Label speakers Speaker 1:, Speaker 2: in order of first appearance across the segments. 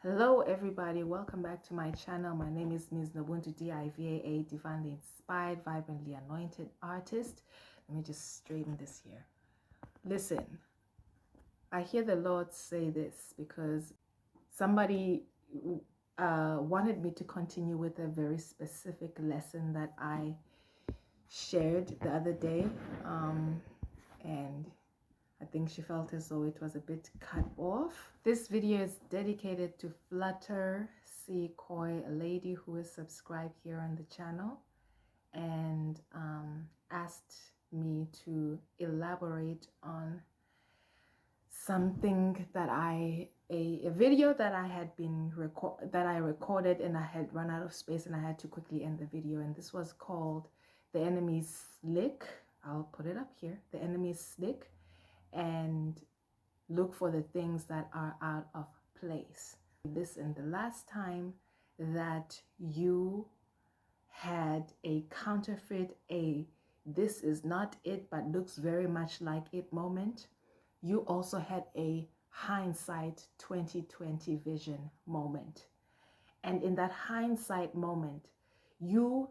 Speaker 1: Hello everybody, welcome back to my channel. My name is MsNoBuntu D.I.V.A.A, divinely inspired, vibrantly anointed artist. Let me just straighten this here. Listen, I hear the Lord say this because somebody wanted me to continue with a very specific lesson that I shared the other day, and I think she felt as though it was a bit cut off. This video is dedicated to 𝓣𝓲𝓶𝓮, a lady who is subscribed here on the channel and asked me to elaborate on something that a video that I had been recorded, and I had run out of space and I had to quickly end the video. And this was called "The Enemy's Slick." I'll put it up here. The Enemy's Slick, and look for the things that are out of place. Listen, the last time that you had a counterfeit, this is not it but looks very much like it moment, you also had a hindsight 2020 vision moment. And in that hindsight moment, you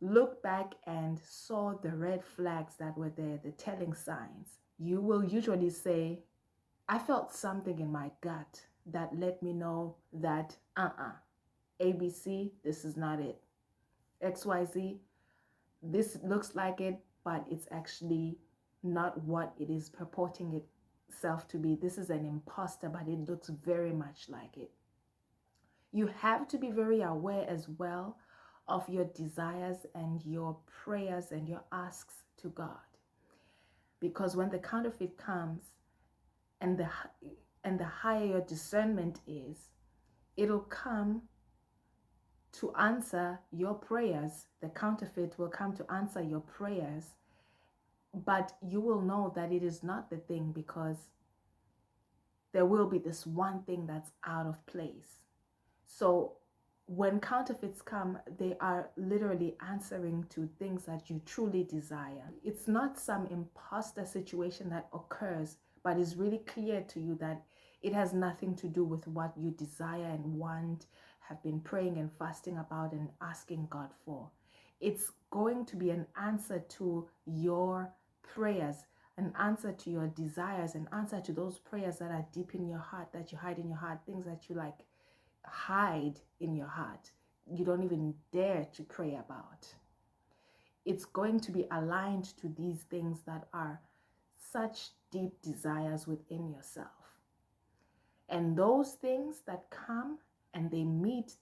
Speaker 1: look back and saw the red flags that were there, the telling signs. You will usually say, I felt something in my gut that let me know that ABC, this is not it. XYZ, this looks like it, but it's actually not what it is purporting itself to be. This is an imposter, but it looks very much like it. You have to be very aware as well of your desires and your prayers and your asks to God. Because when the counterfeit comes, and the higher your discernment is, it'll come to answer your prayers. The counterfeit will come to answer your prayers, but you will know that it is not the thing, because there will be this one thing that's out of place. So when counterfeits come, they are literally answering to things that you truly desire. It's not some imposter situation that occurs, but it's really clear to you that it has nothing to do with what you desire and want, have been praying and fasting about and asking God for. It's going to be an answer to your prayers, an answer to your desires, an answer to those prayers that are deep in your heart, that you hide in your heart, things that you like hide in your heart, you don't even dare to pray about. It's going to be aligned to these things that are such deep desires within yourself. And those things that come and they meet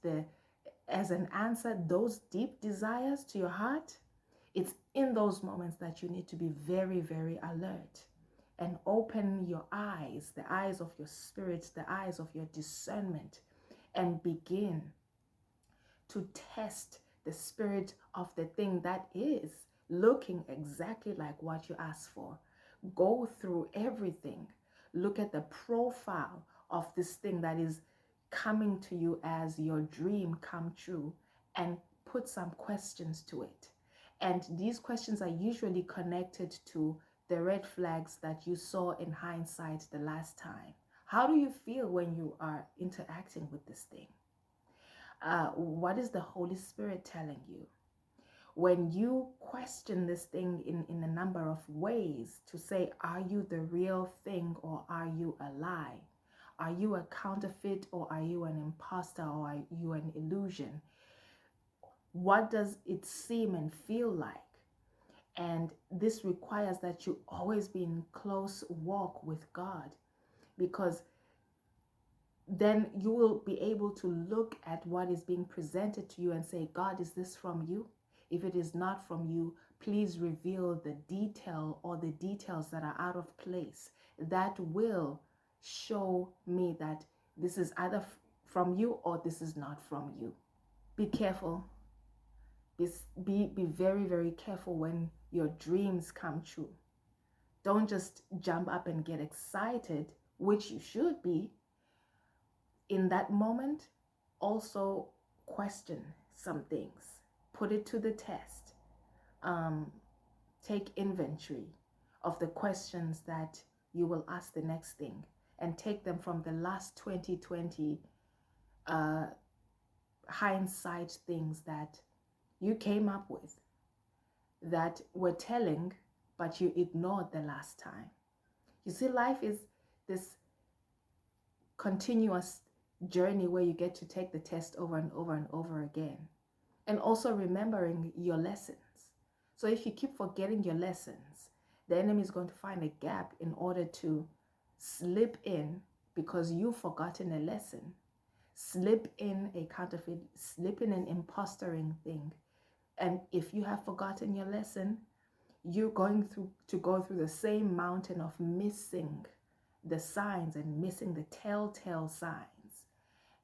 Speaker 1: as an answer, those deep desires to your heart, it's in those moments that you need to be very, very alert and open your eyes, the eyes of your spirit, the eyes of your discernment, and begin to test the spirit of the thing that is looking exactly like what you asked for. Go through everything. Look at the profile of this thing that is coming to you as your dream come true, and put some questions to it. And these questions are usually connected to the red flags that you saw in hindsight the last time. How do you feel when you are interacting with this thing? What is the Holy Spirit telling you? When you question this thing in a number of ways to say, are you the real thing or are you a lie? Are you a counterfeit or are you an imposter or are you an illusion? What does it seem and feel like? And this requires that you always be in close walk with God, because then you will be able to look at what is being presented to you and say, God, is this from you? If it is not from you, please reveal the detail or the details that are out of place. That will show me that this is either from you or this is not from you. Be careful. Be very, very careful when your dreams come true. Don't just jump up and get excited, which you should be. In that moment, also question some things. Put it to the test. Take inventory of the questions that you will ask the next thing, and take them from the last 2020 hindsight things that you came up with that were telling, but you ignored the last time. You see, life is this continuous journey where you get to take the test over and over and over again, and also remembering your lessons. So if you keep forgetting your lessons, the enemy is going to find a gap in order to slip in, because you've forgotten a lesson, slip in a counterfeit, slip in an impostering thing. And if you have forgotten your lesson, you're going to go through the same mountain of missing the signs and missing the telltale signs.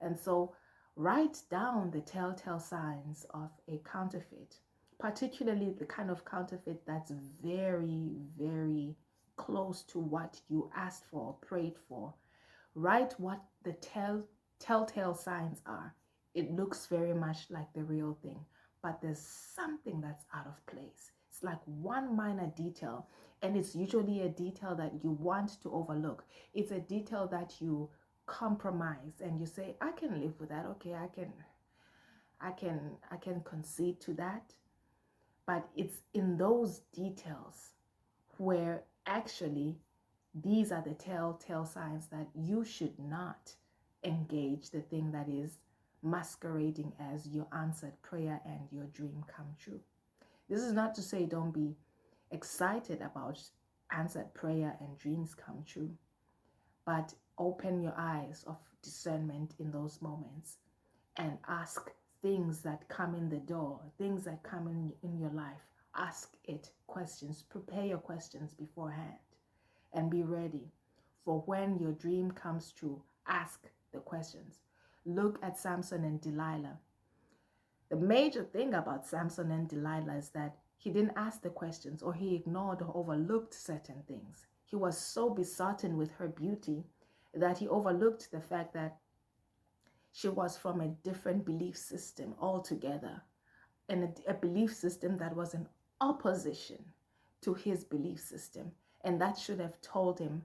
Speaker 1: And so write down the telltale signs of a counterfeit, particularly the kind of counterfeit that's very, very close to what you asked for or prayed for. Write what the telltale signs are. It looks very much like the real thing, but there's something that's out of place. It's like one minor detail, and it's usually a detail that you want to overlook. It's a detail that you compromise and you say, I can live with that. Okay, I can concede to that. But it's in those details where actually these are the telltale signs that you should not engage the thing that is masquerading as your answered prayer and your dream come true. This is not to say don't be excited about answered prayer and dreams come true, but open your eyes of discernment in those moments and ask things that come in the door, things that come in your life. Ask it questions. Prepare your questions beforehand and be ready for when your dream comes true. Ask the questions. Look at Samson and Delilah. The major thing about Samson and Delilah is that he didn't ask the questions, or he ignored or overlooked certain things. He was so besotten with her beauty that he overlooked the fact that she was from a different belief system altogether, and a belief system that was in opposition to his belief system. And that should have told him,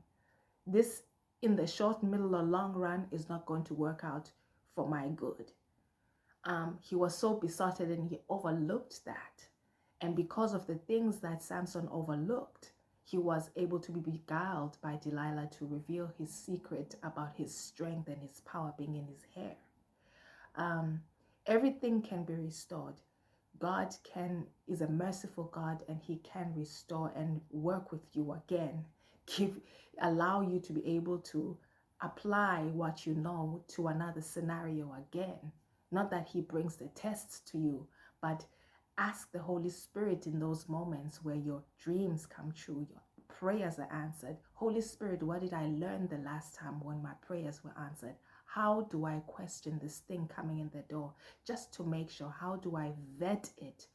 Speaker 1: this in the short, middle, or long run is not going to work out for my good. He was so besotted and he overlooked that. And because of the things that Samson overlooked, he was able to be beguiled by Delilah to reveal his secret about his strength and his power being in his hair. Everything can be restored. God is a merciful God, and he can restore and work with you again. Allow you to be able to apply what you know to another scenario again. Not that he brings the tests to you, but ask the Holy Spirit in those moments where your dreams come true, your prayers are answered. Holy Spirit, what did I learn the last time when my prayers were answered? How do I question this thing coming in the door just to make sure? How do I vet it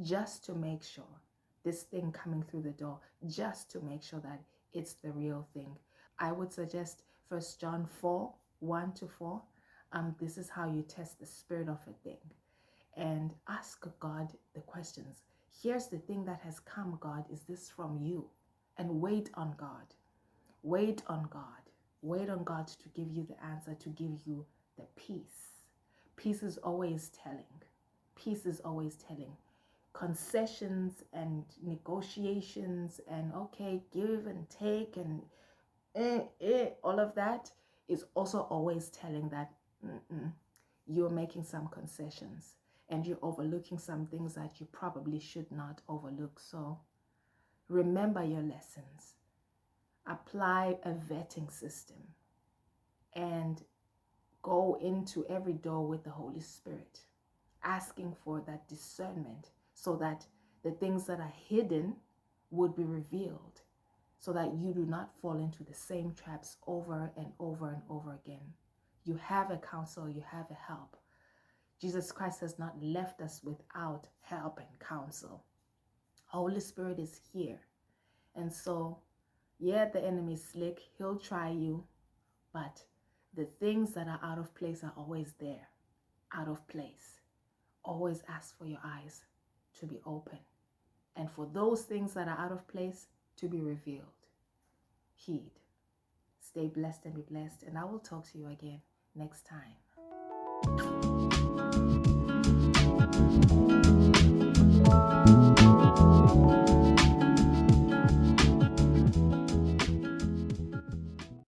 Speaker 1: just to make sure? This thing coming through the door just to make sure that it's the real thing. I would suggest 1 John 4, 1-4. This is how you test the spirit of a thing. And ask God the questions. Here's the thing that has come, God. Is this from you? And wait on God. Wait on God. Wait on God to give you the answer, to give you the peace. Peace is always telling. Peace is always telling. Concessions and negotiations and okay, give and take and all of that is also always telling that you're making some concessions and you're overlooking some things that you probably should not overlook. So remember your lessons. Apply a vetting system and go into every door with the Holy Spirit, asking for that discernment so that the things that are hidden would be revealed, so that you do not fall into the same traps over and over and over again. You have a counsel, you have a help. Jesus Christ has not left us without help and counsel. Holy Spirit is here. And so, yeah, the enemy is slick. He'll try you. But the things that are out of place are always there. Out of place. Always ask for your eyes to be open. And for those things that are out of place to be revealed. Heed. Stay blessed and be blessed. And I will talk to you again next time.